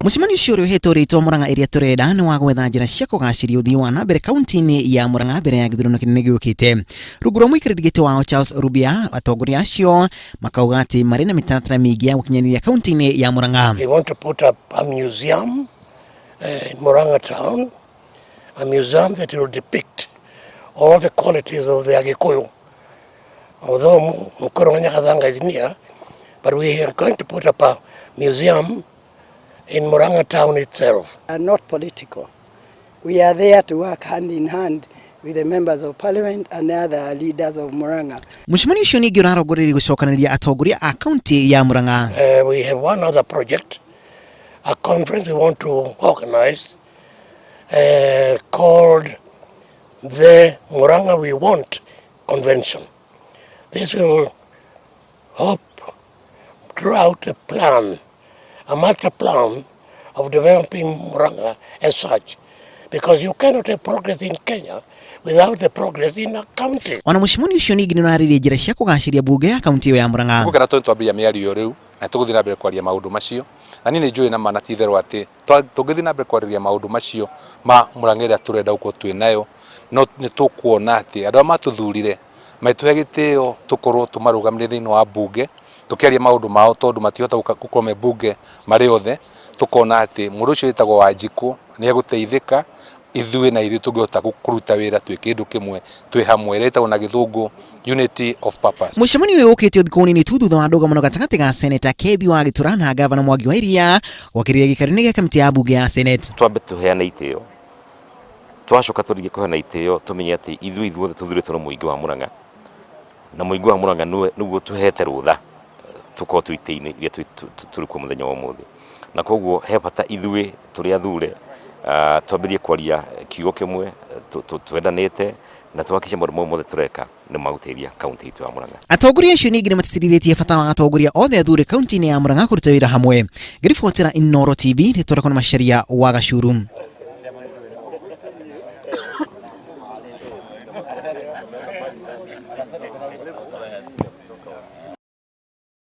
Mucemanio ucio uhetwo ritwa Muranga Iria Turenda ni wa gwetha njira cia kugaciria uthii wa nambere kaunti-ini ya Murang'a mbere ya githurano kinene giukite. Rungu rwa muikariri giti wao Charles Rubia, atongoria acio makauga ati mari na mitaratara mingi ya gukinyaniria kaunti-ini ya Murang'a. We want to put up a museum in Murang'a town, a museum that will depict all the qualities of the Agikuyu. Although Mkuronganya is near, but we are going to put up a museum in Murang'a town itself. Are not political. We are there to work hand in hand with the members of parliament and the other leaders of Murang'a. Mucemanio ucio ningi urarongoreirie gucokanĩrĩria atongoria a kaunti ya Murang'a. We have one other project, a conference we want to organize called the Murang'a We Want Convention. This will help draw out a plan, a master plan of developing Murang'a as such, because you cannot have progress in Kenya without the progress in a county. Ona mucemanio ucio ningi ni uraririe njira cia kugaciria bunge ya kaunti ya Murang'a. Gukera twambia miario riu na tuguthii na mbere kwaria maundu macio na ni njui na mana titherwa ati tuguthii na mbere kwaria maundu macio ma Muranga Iria Turenda uko twinayo no ni tukuona ati andu matuthurire maituhe gitio tukorwo tumarugamire thiini wa bunge tukiaria maundu mao tondu matihota gukorwo me bunge mari othe tukona ati mundu ucio witagwo Wanjiku ni eguteithika ithuĩ na ithuĩ tungihota kuruta wira twi kindu kimwe twi hamwe retagwo na githungu unity of purpose. Mucemanio uyu ukitio thiku nini tu thutha wa ndũgamo gatagatĩ ga Seneta Kembi Gitura na Gavana Mwangi Wairia wakiriria gĩikaro-inĩ gĩa kamĩtĩ ya bunge ya Senate. Twambe tuheane itĩo, twacoka tũrĩkie kũheana itĩo tumenye atĩ ithuothe tuthuurĩtwo nĩ mũingĩ wa Murang'a na mũingĩ wa Murang'a nĩguo tuhete rũtha tukorwo twĩ itĩ-inĩ iria tũrĩ kuo mũthenya wa ũmũthĩ, na koguo he bata ithuĩ tũrĩ athure twambirie kwaria kiugo kimwe twendanĩte na twakisha maũndũ mothe tureka nĩ magũteithia kaunti itu ya Murang'a. Atongoria acio ningĩ nĩmatĩtĩrithĩtie bata wa atongoria othe athure kaunti-inĩ ya Murang'a kũruta wĩra hamwe. Ngĩribotera Ino TV nĩ tũrakona macharia wa Gacuru.